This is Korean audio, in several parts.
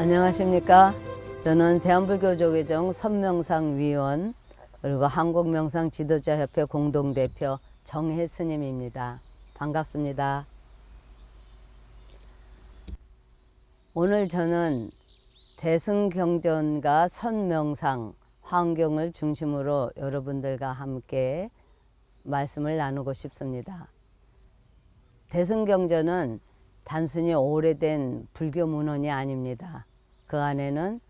안녕하십니까. 저는 대한불교조계종 선명상위원 그리고 한국명상지도자협회 공동대표 정혜스님입니다. 반갑습니다. 오늘 저는 대승경전과 선명상, 화엄경을 중심으로 여러분들과 함께 말씀을 나누고 싶습니다. 대승경전은 단순히 오래된 불교 문헌이 아닙니다. 그 안에는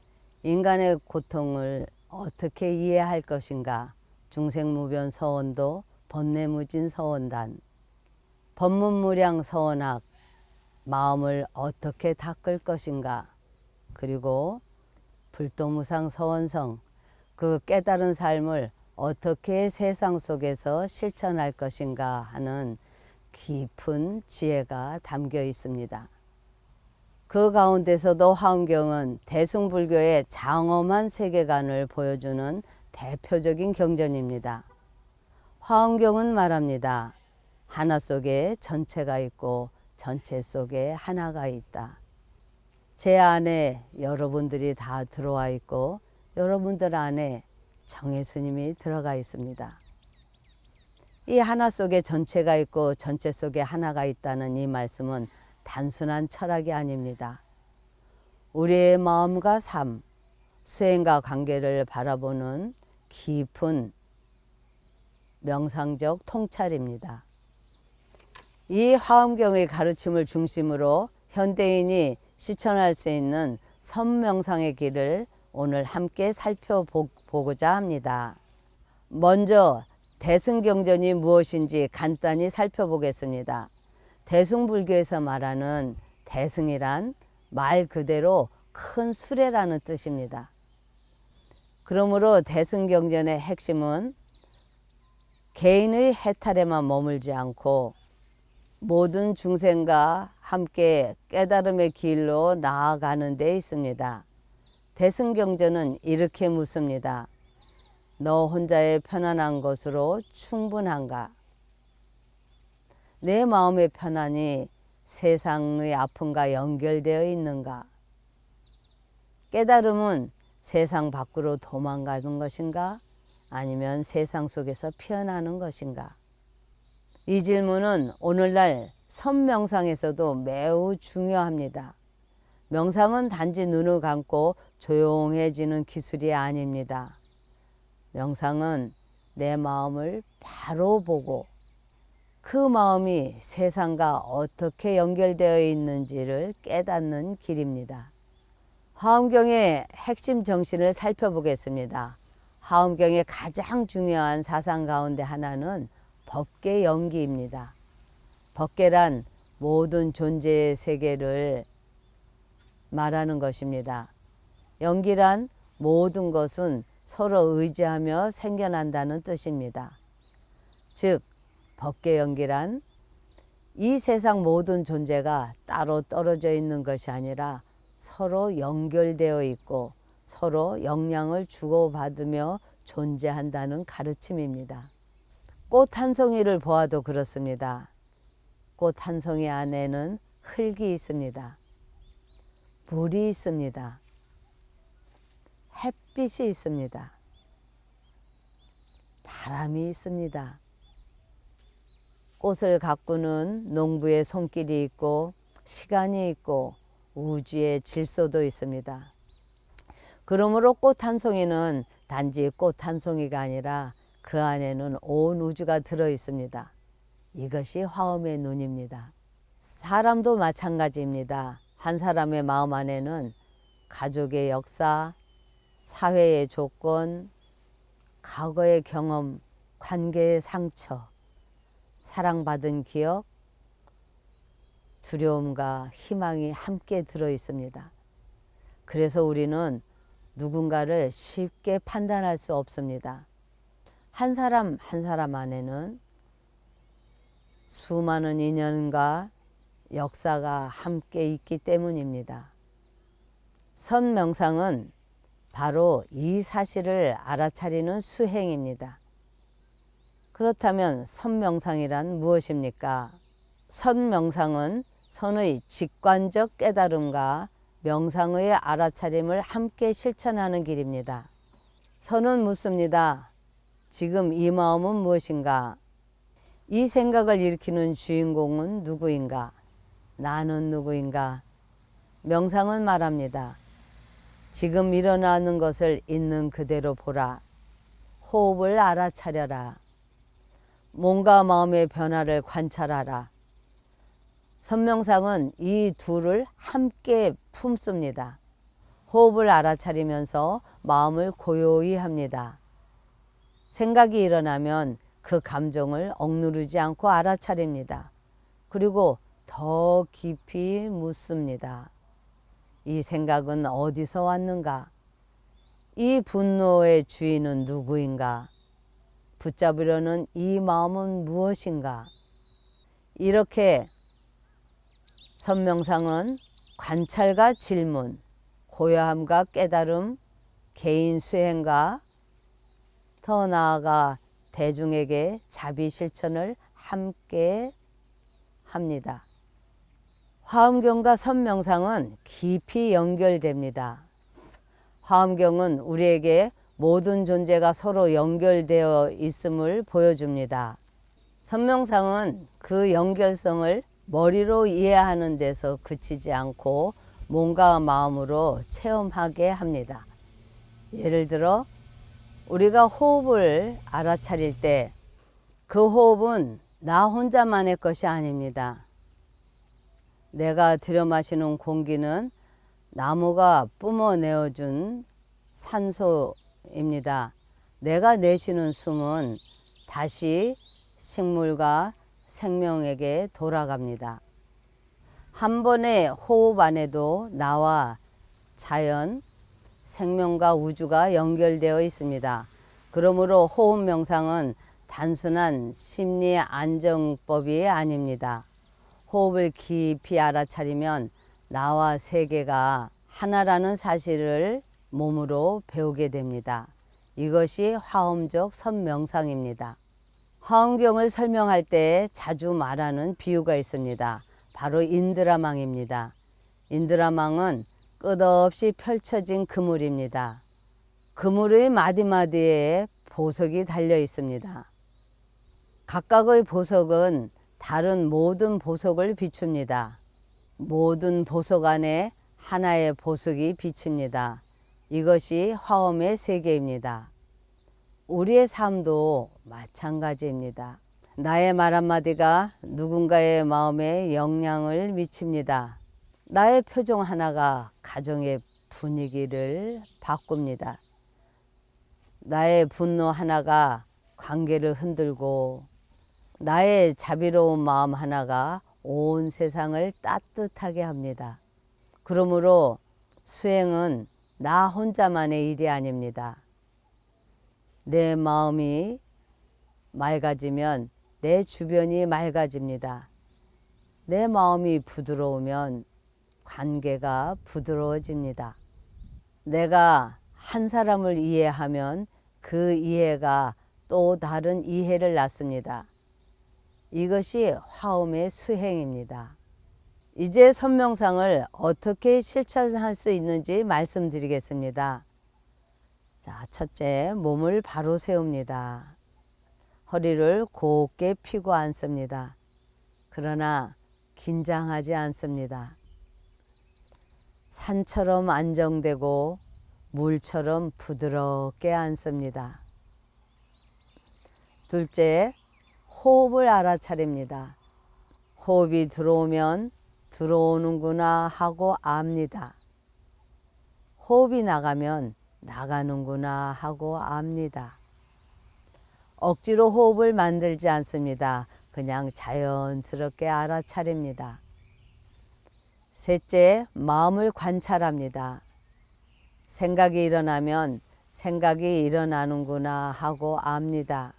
인간의 고통을 어떻게 이해할 것인가, 중생무변 서원도, 법내무진 서원단, 법문무량 서원학, 마음을 어떻게 닦을 것인가, 그리고 불도무상 서원성, 그 깨달은 삶을 어떻게 세상 속에서 실천할 것인가 하는 깊은 지혜가 담겨 있습니다. 그 가운데서도 화엄경은 대승불교의 장엄한 세계관을 보여주는 대표적인 경전입니다. 화엄경은 말합니다. 하나 속에 전체가 있고 전체 속에 하나가 있다. 제 안에 여러분들이 다 들어와 있고 여러분들 안에 정혜스님이 들어가 있습니다. 이 하나 속에 전체가 있고 전체 속에 하나가 있다는 이 말씀은 단순한 철학이 아닙니다. 우리의 마음과 삶, 수행과 관계를 바라보는 깊은 명상적 통찰입니다. 이 화엄경의 가르침을 중심으로 현대인이 실천할 수 있는 선명상의 길을 오늘 함께 살펴보고자 합니다. 먼저 대승경전이 무엇인지 간단히 살펴보겠습니다. 대승불교에서 말하는 대승이란 말 그대로 큰 수레라는 뜻입니다. 그러므로 대승경전의 핵심은 개인의 해탈에만 머물지 않고 모든 중생과 함께 깨달음의 길로 나아가는 데 있습니다. 대승경전은 이렇게 묻습니다. 너 혼자의 편안한 것으로 충분한가? 내 마음의 편안이 세상의 아픔과 연결되어 있는가? 깨달음은 세상 밖으로 도망가는 것인가? 아니면 세상 속에서 피어나는 것인가? 이 질문은 오늘날 선명상에서도 매우 중요합니다. 명상은 단지 눈을 감고 조용해지는 기술이 아닙니다. 명상은 내 마음을 바로 보고 그 마음이 세상과 어떻게 연결되어 있는지를 깨닫는 길입니다. 화엄경의 핵심 정신을 살펴보겠습니다. 화엄경의 가장 중요한 사상 가운데 하나는 법계 연기입니다. 법계란 모든 존재의 세계를 말하는 것입니다. 연기란 모든 것은 서로 의지하며 생겨난다는 뜻입니다. 즉 법계 연기란 이 세상 모든 존재가 따로 떨어져 있는 것이 아니라 서로 연결되어 있고 서로 영향을 주고받으며 존재한다는 가르침입니다. 꽃 한 송이를 보아도 그렇습니다. 꽃 한 송이 안에는 흙이 있습니다. 물이 있습니다. 햇빛이 있습니다. 바람이 있습니다. 꽃을 가꾸는 농부의 손길이 있고 시간이 있고 우주의 질서도 있습니다. 그러므로 꽃 한 송이는 단지 꽃 한 송이가 아니라 그 안에는 온 우주가 들어 있습니다. 이것이 화엄의 눈입니다. 사람도 마찬가지입니다. 한 사람의 마음 안에는 가족의 역사, 사회의 조건, 과거의 경험, 관계의 상처, 사랑받은 기억, 두려움과 희망이 함께 들어 있습니다. 그래서 우리는 누군가를 쉽게 판단할 수 없습니다. 한 사람 한 사람 안에는 수많은 인연과 역사가 함께 있기 때문입니다. 선명상은 바로 이 사실을 알아차리는 수행입니다. 그렇다면 선명상이란 무엇입니까? 선명상은 선의 직관적 깨달음과 명상의 알아차림을 함께 실천하는 길입니다. 선은 묻습니다. 지금 이 마음은 무엇인가? 이 생각을 일으키는 주인공은 누구인가? 나는 누구인가? 명상은 말합니다. 지금 일어나는 것을 있는 그대로 보라. 호흡을 알아차려라. 몸과 마음의 변화를 관찰하라. 선명상은 이 둘을 함께 품습니다. 호흡을 알아차리면서 마음을 고요히 합니다. 생각이 일어나면 그 감정을 억누르지 않고 알아차립니다. 그리고 더 깊이 묻습니다. 이 생각은 어디서 왔는가? 이 분노의 주인은 누구인가? 붙잡으려는 이 마음은 무엇인가? 이렇게 선명상은 관찰과 질문, 고요함과 깨달음, 개인 수행과 더 나아가 대중에게 자비 실천을 함께 합니다. 화엄경과 선명상은 깊이 연결됩니다. 화엄경은 우리에게 모든 존재가 서로 연결되어 있음을 보여줍니다. 선명상은 그 연결성을 머리로 이해하는 데서 그치지 않고 몸과 마음으로 체험하게 합니다. 예를 들어 우리가 호흡을 알아차릴 때 그 호흡은 나 혼자만의 것이 아닙니다. 내가 들여 마시는 공기는 나무가 뿜어내어준 산소입니다. 내가 내쉬는 숨은 다시 식물과 생명에게 돌아갑니다. 한 번의 호흡 안에도 나와 자연, 생명과 우주가 연결되어 있습니다. 그러므로 호흡 명상은 단순한 심리 안정법이 아닙니다. 호흡을 깊이 알아차리면 나와 세계가 하나라는 사실을 몸으로 배우게 됩니다. 이것이 화엄적 선명상입니다. 화엄경을 설명할 때 자주 말하는 비유가 있습니다. 바로 인드라망입니다. 인드라망은 끝없이 펼쳐진 그물입니다. 그물의 마디마디에 보석이 달려 있습니다. 각각의 보석은 다른 모든 보석을 비춥니다. 모든 보석 안에 하나의 보석이 비칩니다. 이것이 화엄의 세계입니다. 우리의 삶도 마찬가지입니다. 나의 말 한마디가 누군가의 마음에 영향을 미칩니다. 나의 표정 하나가 가정의 분위기를 바꿉니다. 나의 분노 하나가 관계를 흔들고 나의 자비로운 마음 하나가 온 세상을 따뜻하게 합니다. 그러므로 수행은 나 혼자만의 일이 아닙니다. 내 마음이 맑아지면 내 주변이 맑아집니다. 내 마음이 부드러우면 관계가 부드러워집니다. 내가 한 사람을 이해하면 그 이해가 또 다른 이해를 낳습니다. 이것이 화엄의 수행입니다. 이제 선명상을 어떻게 실천할 수 있는지 말씀드리겠습니다. 자, 첫째, 몸을 바로 세웁니다. 허리를 곧게 펴고 앉습니다. 그러나 긴장하지 않습니다. 산처럼 안정되고 물처럼 부드럽게 앉습니다. 둘째, 호흡을 알아차립니다. 호흡이 들어오면 들어오는구나 하고 압니다. 호흡이 나가면 나가는구나 하고 압니다. 억지로 호흡을 만들지 않습니다. 그냥 자연스럽게 알아차립니다. 셋째, 마음을 관찰합니다. 생각이 일어나면 생각이 일어나는구나 하고 압니다.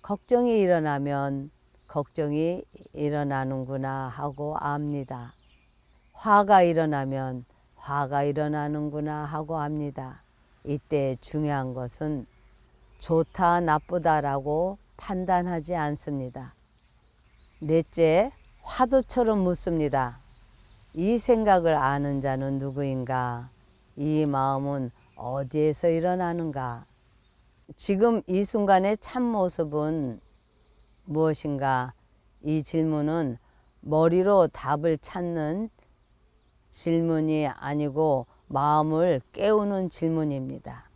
걱정이 일어나면 걱정이 일어나는구나 하고 압니다. 화가 일어나면 화가 일어나는구나 하고 압니다. 이때 중요한 것은 좋다 나쁘다라고 판단하지 않습니다. 넷째, 화두처럼 묻습니다. 이 생각을 아는 자는 누구인가? 이 마음은 어디에서 일어나는가? 지금 이 순간의 참모습은 무엇인가? 이 질문은 머리로 답을 찾는 질문이 아니고 마음을 깨우는 질문입니다.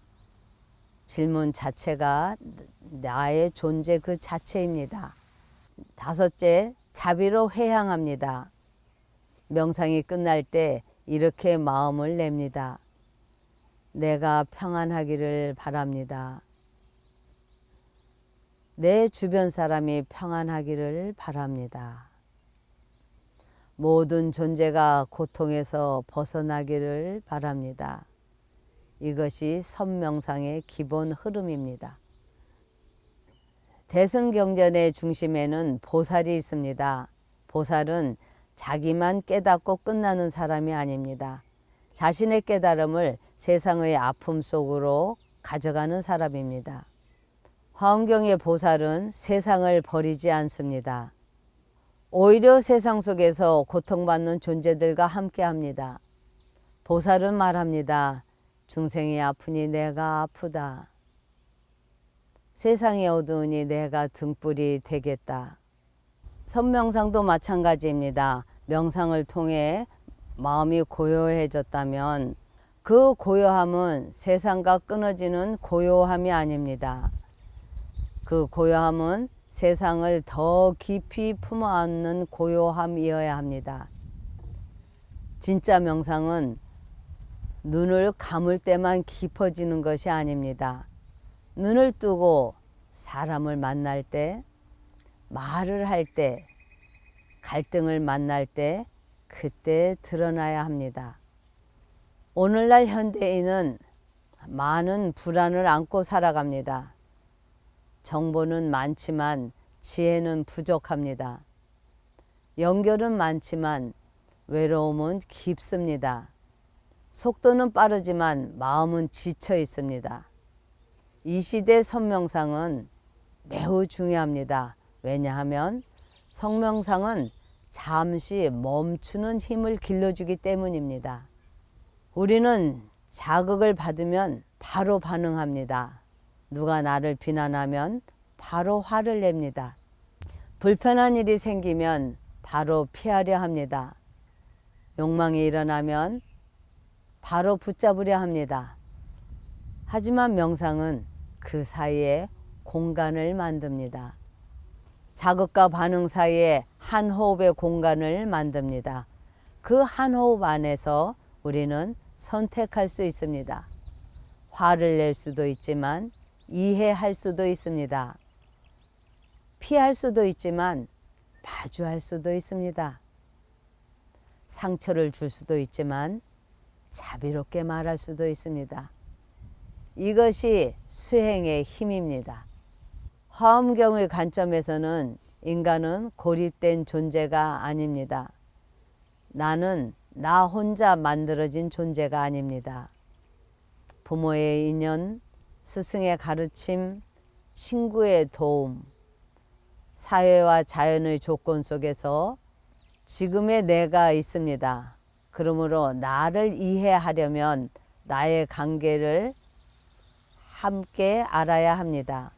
질문 자체가 나의 존재 그 자체입니다. 다섯째, 자비로 회향합니다. 명상이 끝날 때 이렇게 마음을 냅니다. 내가 평안하기를 바랍니다. 내 주변 사람이 평안하기를 바랍니다. 모든 존재가 고통에서 벗어나기를 바랍니다. 이것이 선명상의 기본 흐름입니다. 대승경전의 중심에는 보살이 있습니다. 보살은 자기만 깨닫고 끝나는 사람이 아닙니다. 자신의 깨달음을 세상의 아픔 속으로 가져가는 사람입니다. 화엄경의 보살은 세상을 버리지 않습니다. 오히려 세상 속에서 고통받는 존재들과 함께합니다. 보살은 말합니다. 중생이 아프니 내가 아프다. 세상이 어두우니 내가 등불이 되겠다. 선명상도 마찬가지입니다. 명상을 통해 마음이 고요해졌다면 그 고요함은 세상과 끊어지는 고요함이 아닙니다. 그 고요함은 세상을 더 깊이 품어안는 고요함이어야 합니다. 진짜 명상은 눈을 감을 때만 깊어지는 것이 아닙니다. 눈을 뜨고 사람을 만날 때, 말을 할 때, 갈등을 만날 때 그때 드러나야 합니다. 오늘날 현대인은 많은 불안을 안고 살아갑니다. 정보는 많지만 지혜는 부족합니다. 연결은 많지만 외로움은 깊습니다. 속도는 빠르지만 마음은 지쳐 있습니다. 이 시대 선명상은 매우 중요합니다. 왜냐하면 성명상은 잠시 멈추는 힘을 길러주기 때문입니다. 우리는 자극을 받으면 바로 반응합니다. 누가 나를 비난하면 바로 화를 냅니다. 불편한 일이 생기면 바로 피하려 합니다. 욕망이 일어나면 바로 붙잡으려 합니다. 하지만 명상은 그 사이에 공간을 만듭니다. 자극과 반응 사이에 한 호흡의 공간을 만듭니다. 그 한 호흡 안에서 우리는 선택할 수 있습니다. 화를 낼 수도 있지만 이해할 수도 있습니다. 피할 수도 있지만 마주할 수도 있습니다. 상처를 줄 수도 있지만 자비롭게 말할 수도 있습니다. 이것이 수행의 힘입니다. 화엄경의 관점에서는 인간은 고립된 존재가 아닙니다. 나는 나 혼자 만들어진 존재가 아닙니다. 부모의 인연, 스승의 가르침, 친구의 도움, 사회와 자연의 조건 속에서 지금의 내가 있습니다. 그러므로 나를 이해하려면 나의 관계를 함께 알아야 합니다.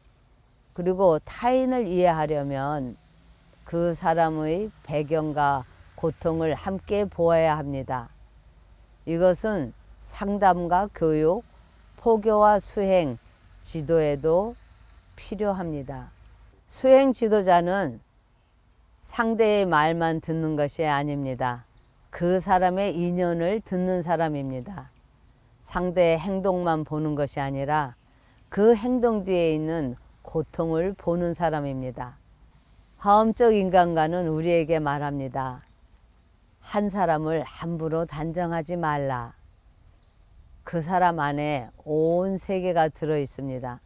그리고 타인을 이해하려면 그 사람의 배경과 고통을 함께 보아야 합니다. 이것은 상담과 교육, 포교와 수행, 지도에도 필요합니다. 수행 지도자는 상대의 말만 듣는 것이 아닙니다. 그 사람의 인연을 듣는 사람입니다. 상대의 행동만 보는 것이 아니라 그 행동 뒤에 있는 고통을 보는 사람입니다. 화엄적 인간관은 우리에게 말합니다. 한 사람을 함부로 단정하지 말라. 그 사람 안에 온 세계가 들어 있습니다.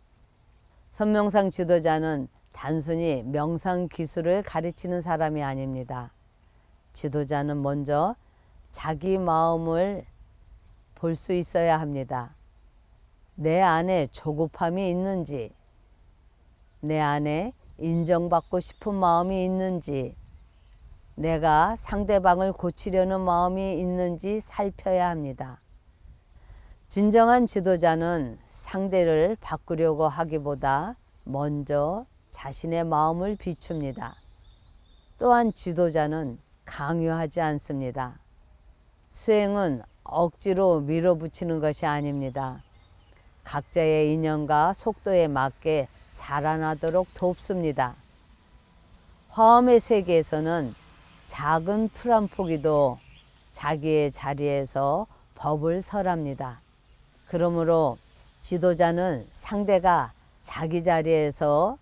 선명상 지도자는 단순히 명상 기술을 가르치는 사람이 아닙니다. 지도자는 먼저 자기 마음을 볼 수 있어야 합니다. 내 안에 조급함이 있는지, 내 안에 인정받고 싶은 마음이 있는지, 내가 상대방을 고치려는 마음이 있는지 살펴야 합니다. 진정한 지도자는 상대를 바꾸려고 하기보다 먼저 자신의 마음을 비춥니다. 또한 지도자는 강요하지 않습니다. 수행은 억지로 밀어붙이는 것이 아닙니다. 각자의 인연과 속도에 맞게 자라나도록 돕습니다. 화엄의 세계에서는 작은 풀 한 포기도 자기의 자리에서 법을 설합니다. 그러므로 지도자는 상대가 자기 자리에서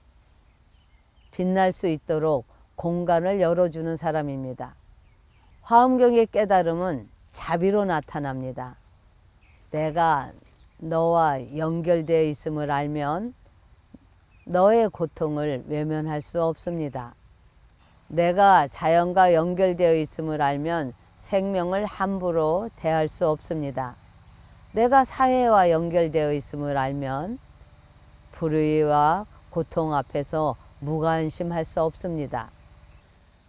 빛날 수 있도록 공간을 열어주는 사람입니다. 화엄경의 깨달음은 자비로 나타납니다. 내가 너와 연결되어 있음을 알면 너의 고통을 외면할 수 없습니다. 내가 자연과 연결되어 있음을 알면 생명을 함부로 대할 수 없습니다. 내가 사회와 연결되어 있음을 알면 불의와 고통 앞에서 무관심할 수 없습니다.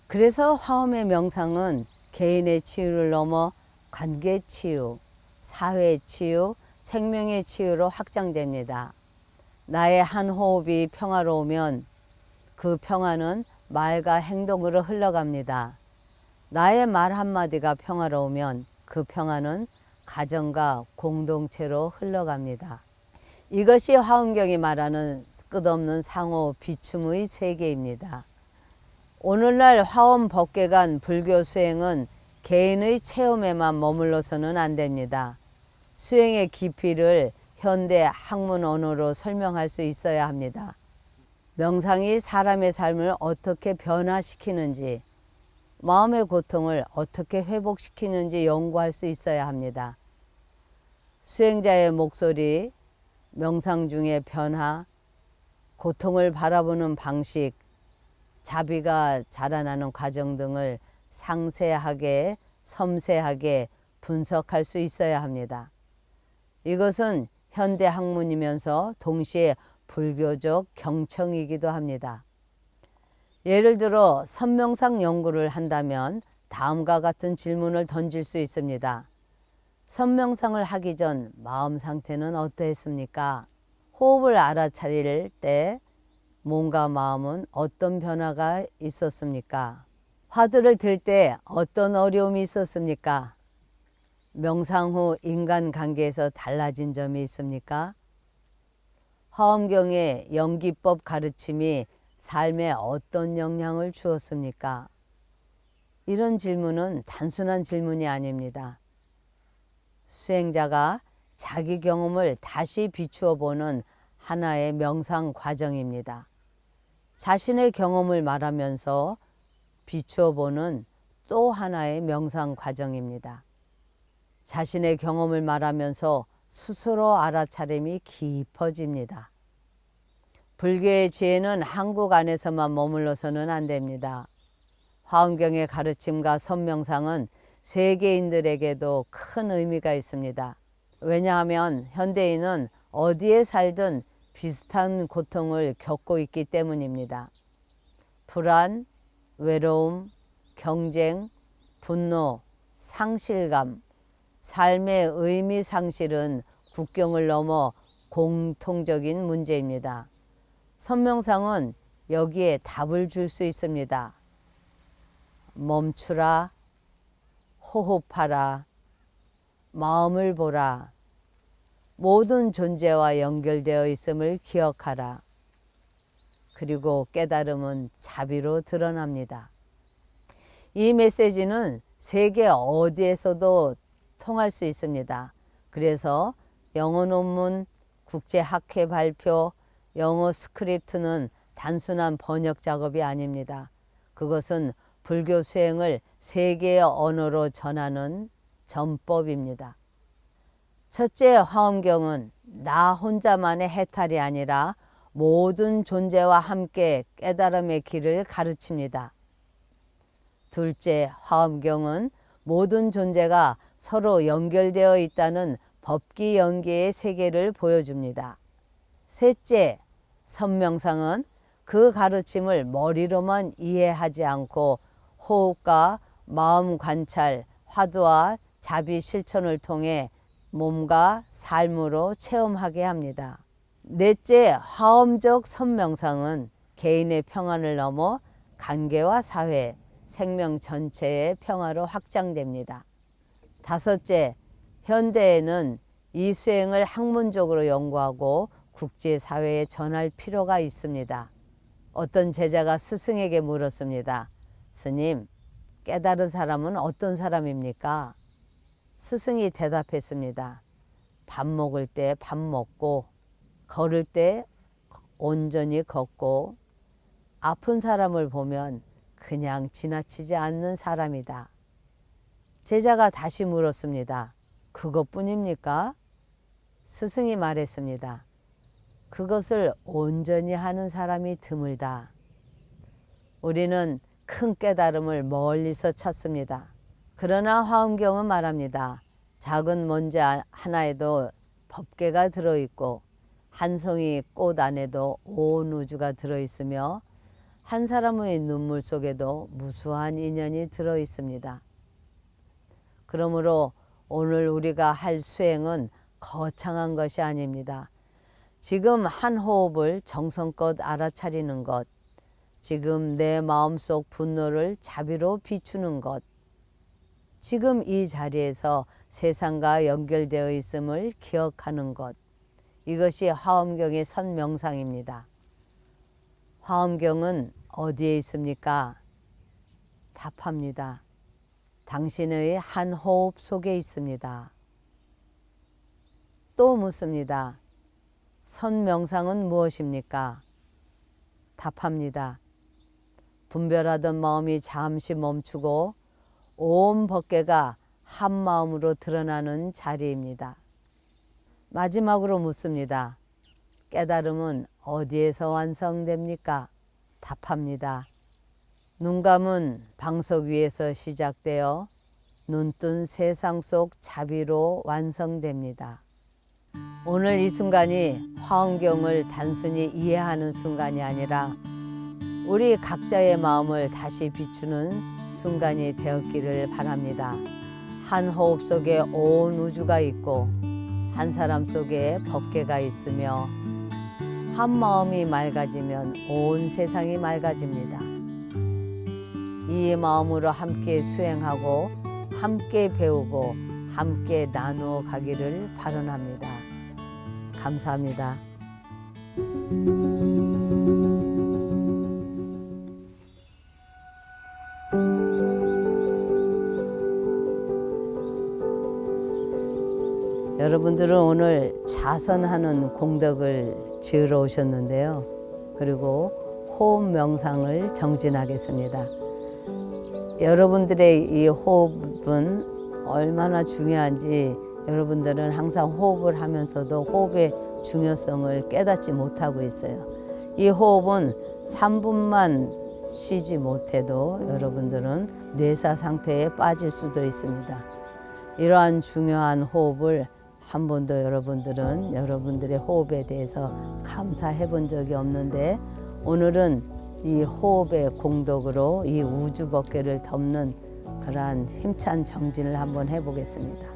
그래서 화엄의 명상은 개인의 치유를 넘어 관계 치유, 사회 치유, 생명의 치유로 확장됩니다. 나의 한 호흡이 평화로우면 그 평화는 말과 행동으로 흘러갑니다. 나의 말 한마디가 평화로우면 그 평화는 가정과 공동체로 흘러갑니다. 이것이 화엄경이 말하는 끝없는 상호 비춤의 세계입니다. 오늘날 화엄 법계관 불교 수행은 개인의 체험에만 머물러서는 안 됩니다. 수행의 깊이를 현대 학문 언어로 설명할 수 있어야 합니다. 명상이 사람의 삶을 어떻게 변화시키는지, 마음의 고통을 어떻게 회복시키는지 연구할 수 있어야 합니다. 수행자의 목소리, 명상 중의 변화, 고통을 바라보는 방식, 자비가 자라나는 과정 등을 상세하게, 섬세하게 분석할 수 있어야 합니다. 이것은 현대 학문이면서 동시에 불교적 경청이기도 합니다. 예를 들어 선명상 연구를 한다면 다음과 같은 질문을 던질 수 있습니다. 선명상을 하기 전 마음 상태는 어떠했습니까? 호흡을 알아차릴 때 몸과 마음은 어떤 변화가 있었습니까? 화두를 들 때 어떤 어려움이 있었습니까? 명상 후 인간관계에서 달라진 점이 있습니까? 화엄경의 연기법 가르침이 삶에 어떤 영향을 주었습니까? 이런 질문은 단순한 질문이 아닙니다. 수행자가 자기 경험을 다시 비추어 보는 하나의 명상 과정입니다. 자신의 경험을 말하면서 비추어 보는 또 하나의 명상 과정입니다. 자신의 경험을 말하면서 스스로 알아차림이 깊어집니다. 불교의 지혜는 한국 안에서만 머물러서는 안 됩니다. 화엄경의 가르침과 선명상은 세계인들에게도 큰 의미가 있습니다. 왜냐하면 현대인은 어디에 살든 비슷한 고통을 겪고 있기 때문입니다. 불안, 외로움, 경쟁, 분노, 상실감, 삶의 의미 상실은 국경을 넘어 공통적인 문제입니다. 선명상은 여기에 답을 줄 수 있습니다. 멈추라, 호흡하라, 마음을 보라, 모든 존재와 연결되어 있음을 기억하라. 그리고 깨달음은 자비로 드러납니다. 이 메시지는 세계 어디에서도 통할 수 있습니다. 그래서 영어 논문, 국제학회 발표, 영어 스크립트는 단순한 번역 작업이 아닙니다. 그것은 불교 수행을 세계의 언어로 전하는 전법입니다. 첫째, 화엄경은 나 혼자만의 해탈이 아니라 모든 존재와 함께 깨달음의 길을 가르칩니다. 둘째, 화엄경은 모든 존재가 서로 연결되어 있다는 법기연계의 세계를 보여줍니다. 셋째, 선명상은 그 가르침을 머리로만 이해하지 않고 호흡과 마음 관찰, 화두와 자비 실천을 통해 몸과 삶으로 체험하게 합니다. 넷째, 화엄적 선명상은 개인의 평안을 넘어 관계와 사회, 생명 전체의 평화로 확장됩니다. 다섯째, 현대에는 이 수행을 학문적으로 연구하고 국제사회에 전할 필요가 있습니다. 어떤 제자가 스승에게 물었습니다. 스님, 깨달은 사람은 어떤 사람입니까? 스승이 대답했습니다. 밥 먹을 때 밥 먹고, 걸을 때 온전히 걷고, 아픈 사람을 보면 그냥 지나치지 않는 사람이다. 제자가 다시 물었습니다. 그것뿐입니까? 스승이 말했습니다. 그것을 온전히 하는 사람이 드물다. 우리는 큰 깨달음을 멀리서 찾습니다. 그러나 화엄경은 말합니다. 작은 먼지 하나에도 법계가 들어있고 한 송이 꽃 안에도 온 우주가 들어있으며 한 사람의 눈물 속에도 무수한 인연이 들어있습니다. 그러므로 오늘 우리가 할 수행은 거창한 것이 아닙니다. 지금 한 호흡을 정성껏 알아차리는 것, 지금 내 마음속 분노를 자비로 비추는 것, 지금 이 자리에서 세상과 연결되어 있음을 기억하는 것, 이것이 화엄경의 선명상입니다. 화엄경은 어디에 있습니까? 답합니다. 당신의 한 호흡 속에 있습니다. 또 묻습니다. 선명상은 무엇입니까? 답합니다. 분별하던 마음이 잠시 멈추고 온 법계가 한 마음으로 드러나는 자리입니다. 마지막으로 묻습니다. 깨달음은 어디에서 완성됩니까? 답합니다. 눈 감은 방석 위에서 시작되어 눈뜬 세상 속 자비로 완성됩니다. 오늘 이 순간이 화엄경을 단순히 이해하는 순간이 아니라 우리 각자의 마음을 다시 비추는 순간이 되었기를 바랍니다. 한 호흡 속에 온 우주가 있고 한 사람 속에 법계가 있으며 한 마음이 맑아지면 온 세상이 맑아집니다. 이 마음으로 함께 수행하고 함께 배우고 함께 나누어 가기를 발언합니다. 감사합니다. 여러분들은 오늘 자선하는 공덕을 지으러 오셨는데요. 그리고 호흡 명상을 정진하겠습니다. 여러분들의 이 호흡은 얼마나 중요한지 여러분들은 항상 호흡을 하면서도 호흡의 중요성을 깨닫지 못하고 있어요. 이 호흡은 3분만 쉬지 못해도 여러분들은 뇌사 상태에 빠질 수도 있습니다. 이러한 중요한 호흡을 한 번도 여러분들은 여러분들의 호흡에 대해서 감사해 본 적이 없는데 오늘은 이 호흡의 공덕으로 이 우주 법계를 덮는 그러한 힘찬 정진을 한번 해보겠습니다.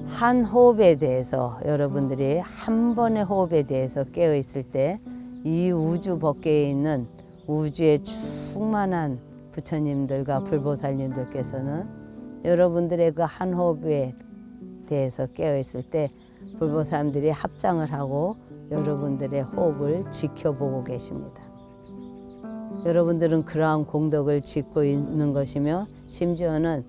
한 호흡에 대해서 여러분들이 한 번의 호흡에 대해서 깨어 있을 때 이 우주 법계에 있는 우주의 충만한 부처님들과 불보살님들께서는 여러분들의 그 한 호흡에 대해서 깨어 있을 때 불보살님들이 합장을 하고 여러분들의 호흡을 지켜보고 계십니다. 여러분들은 그러한 공덕을 짓고 있는 것이며 심지어는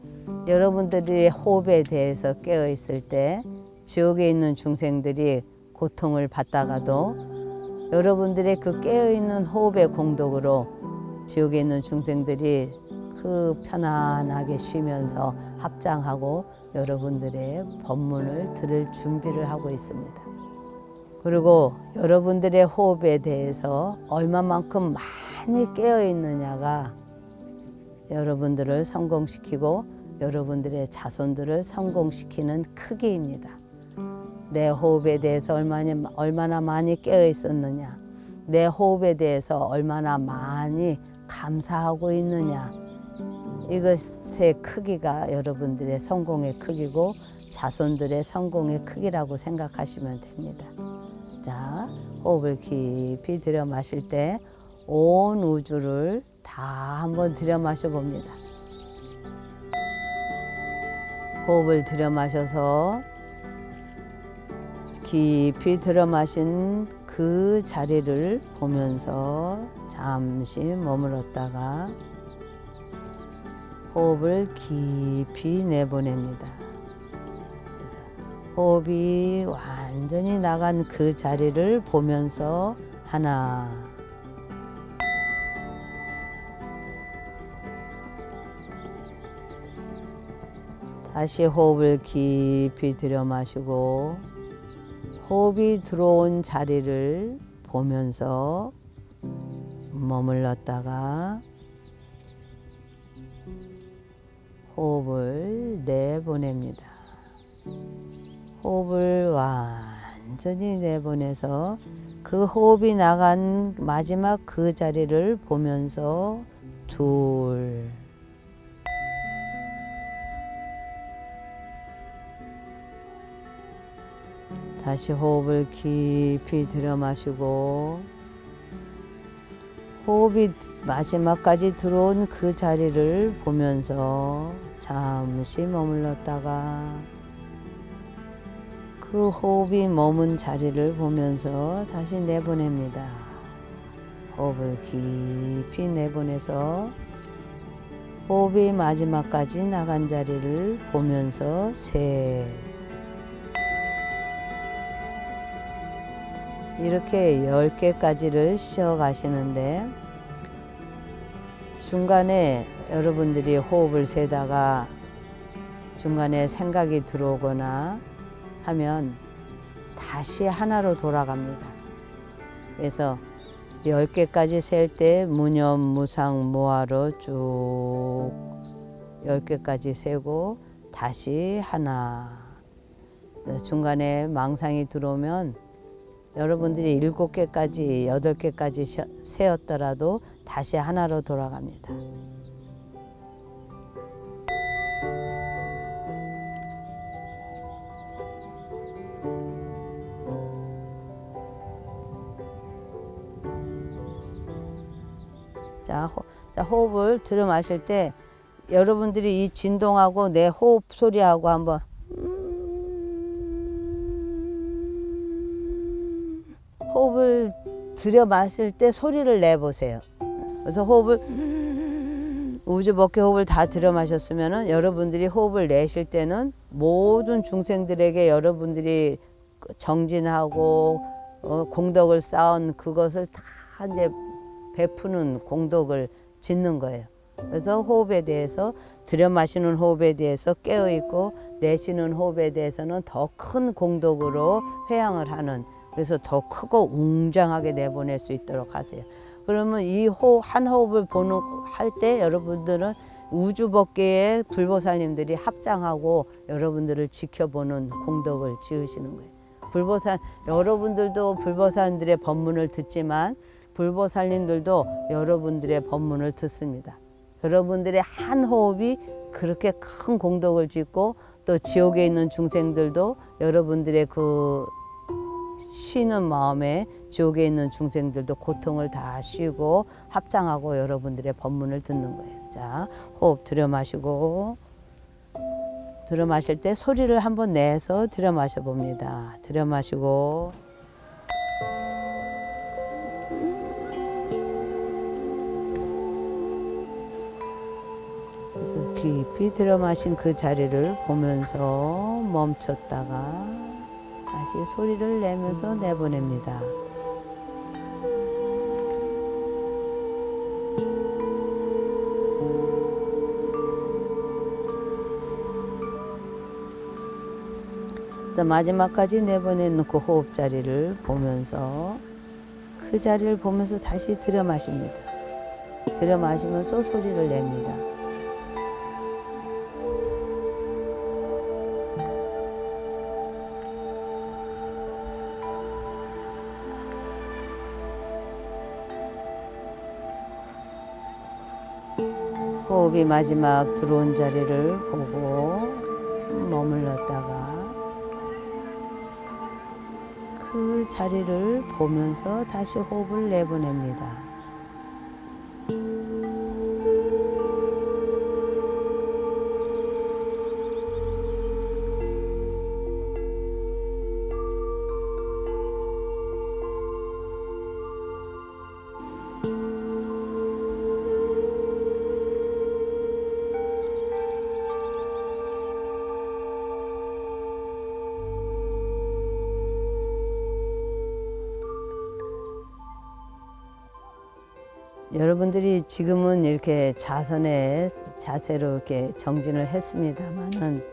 여러분들이 호흡에 대해서 깨어 있을 때 지옥에 있는 중생들이 고통을 받다가도 여러분들의 그 깨어 있는 호흡의 공덕으로 지옥에 있는 중생들이 그 편안하게 쉬면서 합장하고 여러분들의 법문을 들을 준비를 하고 있습니다. 그리고 여러분들의 호흡에 대해서 얼마만큼 많이 깨어 있느냐가 여러분들을 성공시키고 여러분들의 자손들을 성공시키는 크기입니다. 내 호흡에 대해서 얼마나 많이 깨어 있었느냐, 내 호흡에 대해서 얼마나 많이 감사하고 있느냐, 이것의 크기가 여러분들의 성공의 크기고 자손들의 성공의 크기라고 생각하시면 됩니다. 자, 호흡을 깊이 들여 마실 때 온 우주를 다 한번 들여 마셔 봅니다. 호흡을 들여 마셔서 깊이 들여 마신 그 자리를 보면서 잠시 머물렀다가 호흡을 깊이 내보냅니다. 그래서 호흡이 완전히 나간 그 자리를 보면서 하나, 다시 호흡을 깊이 들여 마시고 호흡이 들어온 자리를 보면서 머물렀다가 호흡을 내보냅니다. 호흡을 완전히 내보내서 그 호흡이 나간 마지막 그 자리를 보면서 둘, 다시 호흡을 깊이 들여 마시고 호흡이 마지막까지 들어온 그 자리를 보면서 잠시 머물렀다가 그 호흡이 머문 자리를 보면서 다시 내보냅니다. 호흡을 깊이 내보내서 호흡이 마지막까지 나간 자리를 보면서 셋, 이렇게 10개까지를 쉬어 가시는데 중간에 여러분들이 호흡을 세다가 중간에 생각이 들어오거나 하면 다시 하나로 돌아갑니다. 그래서 10개까지 셀 때 무념, 무상, 무아로 쭉 10개까지 세고 다시 하나. 중간에 망상이 들어오면 여러분들이 7개까지, 8개까지 세었더라도 다시 하나로 돌아갑니다. 자, 호흡을 들여 마실 때 여러분들이 이 진동하고 내 호흡 소리하고 한번 호흡을 들여 마실 때 소리를 내보세요. 그래서 호흡을 우주 법계 호흡을 다 들여 마셨으면은 여러분들이 호흡을 내쉴 때는 모든 중생들에게 여러분들이 정진하고 공덕을 쌓은 그것을 다 이제 베푸는 공덕을 짓는 거예요. 그래서 호흡에 대해서 들여 마시는 호흡에 대해서 깨어 있고 내쉬는 호흡에 대해서는 더 큰 공덕으로 회양을 하는, 그래서 더 크고 웅장하게 내보낼 수 있도록 하세요. 그러면 이 한 호흡을 할 때 여러분들은 우주 법계의 불보살님들이 합장하고 여러분들을 지켜보는 공덕을 지으시는 거예요. 여러분들도 불보살님들의 법문을 듣지만 불보살님들도 여러분들의 법문을 듣습니다. 여러분들의 한 호흡이 그렇게 큰 공덕을 짓고 또 지옥에 있는 중생들도 여러분들의 그 쉬는 마음에 지옥에 있는 중생들도 고통을 다 쉬고 합장하고 여러분들의 법문을 듣는 거예요. 자, 호흡 들여 마시고, 들여 마실 때 소리를 한번 내서 들여 마셔 봅니다. 들여 마시고 그래서 깊이 들여 마신 그 자리를 보면서 멈췄다가 다시 소리를 내면서 내보냅니다. 마지막까지 내보내는 그 호흡 자리를 보면서 그 자리를 보면서 다시 들여 마십니다. 들여 마시면서 소리를 냅니다. 호흡이 마지막 들어온 자리를 보고 머물렀다가 그 자리를 보면서 다시 호흡을 내보냅니다. 여러분들이 지금은 이렇게 좌선의 자세로 이렇게 정진을 했습니다만은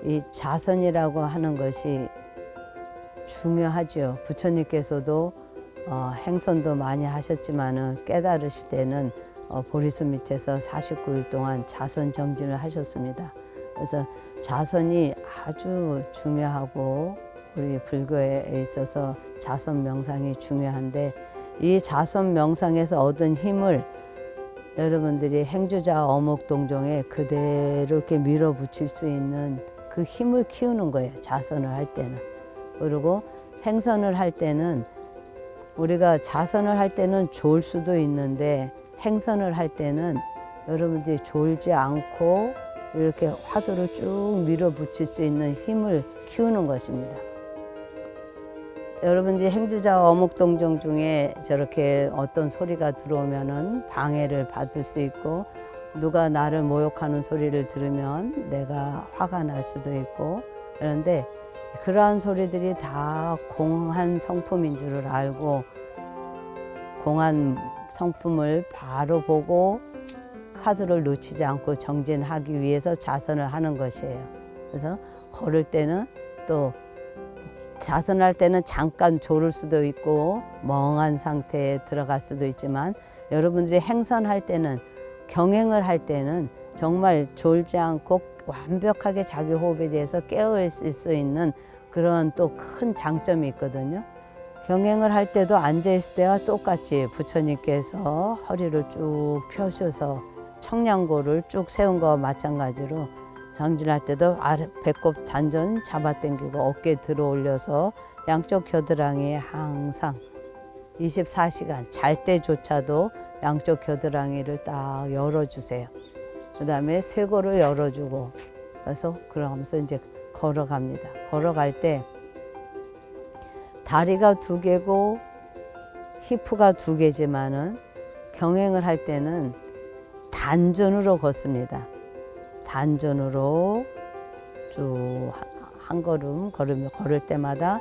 이 좌선이라고 하는 것이 중요하죠. 부처님께서도 행선도 많이 하셨지만은 깨달으실 때는 보리수 밑에서 49일 동안 좌선 정진을 하셨습니다. 그래서 좌선이 아주 중요하고 우리 불교에 있어서 좌선 명상이 중요한데 이 좌선 명상에서 얻은 힘을 여러분들이 행주자 어묵동정에 그대로 이렇게 밀어붙일 수 있는 그 힘을 키우는 거예요. 좌선을 할 때는. 그리고 행선을 할 때는 우리가 좌선을 할 때는 졸 수도 있는데 행선을 할 때는 여러분들이 졸지 않고 이렇게 화두를 쭉 밀어붙일 수 있는 힘을 키우는 것입니다. 여러분들이 행주자 어묵동정 중에 저렇게 어떤 소리가 들어오면은 방해를 받을 수 있고 누가 나를 모욕하는 소리를 들으면 내가 화가 날 수도 있고 그런데 그러한 소리들이 다 공한 성품인 줄을 알고 공한 성품을 바로 보고 화두를 놓치지 않고 정진하기 위해서 좌선을 하는 것이에요. 그래서 걸을 때는 또 좌선할 때는 잠깐 졸을 수도 있고 멍한 상태에 들어갈 수도 있지만 여러분들이 행선할 때는 경행을 할 때는 정말 졸지 않고 완벽하게 자기 호흡에 대해서 깨어 있을 수 있는 그런 또 큰 장점이 있거든요. 경행을 할 때도 앉아 있을 때와 똑같이 부처님께서 허리를 쭉 펴셔서 청량고를 쭉 세운 거와 마찬가지로 정진할 때도 아래 배꼽 단전 잡아당기고 어깨 들어 올려서 양쪽 겨드랑이에 항상 24시간 잘 때조차도 양쪽 겨드랑이를 딱 열어주세요. 그 다음에 쇄골을 열어주고 그래서 그러면서 이제 걸어갑니다. 걸어갈 때 다리가 2개고 히프가 2개지만은 경행을 할 때는 단전으로 걷습니다. 단전으로 쭉 한 걸음 걸을 때마다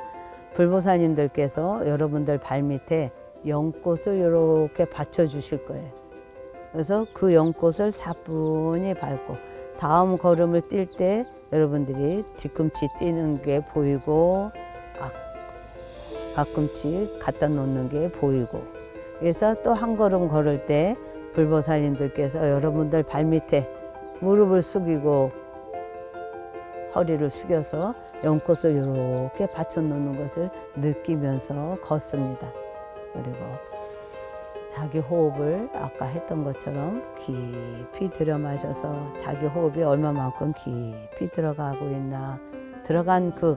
불보살님들께서 여러분들 발밑에 연꽃을 이렇게 받쳐주실 거예요. 그래서 그 연꽃을 사뿐히 밟고 다음 걸음을 뛸 때 여러분들이 뒤꿈치 뛰는 게 보이고 앞꿈치 갖다 놓는 게 보이고 그래서 또 한 걸음 걸을 때 불보살님들께서 여러분들 발밑에 무릎을 숙이고 허리를 숙여서 연꽃을 이렇게 받쳐놓는 것을 느끼면서 걷습니다. 그리고 자기 호흡을 아까 했던 것처럼 깊이 들여 마셔서 자기 호흡이 얼마만큼 깊이 들어가고 있나 들어간 그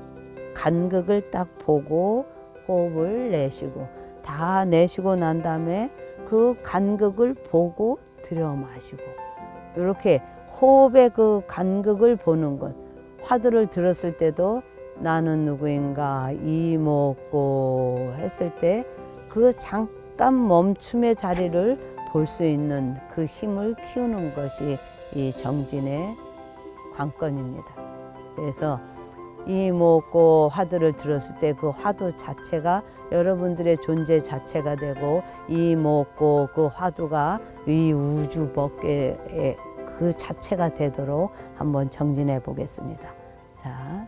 간극을 딱 보고 호흡을 내쉬고 다 내쉬고 난 다음에 그 간극을 보고 들여 마시고 이렇게 호흡의 그 간극을 보는 것. 화두를 들었을 때도 나는 누구인가 이목고 했을 때 그 잠깐 멈춤의 자리를 볼 수 있는 그 힘을 키우는 것이 이 정진의 관건입니다. 그래서 이목고 화두를 들었을 때 그 화두 자체가 여러분들의 존재 자체가 되고 이목고 그 화두가 이 우주 법계의 그 자체가 되도록 한번 정진해 보겠습니다. 자.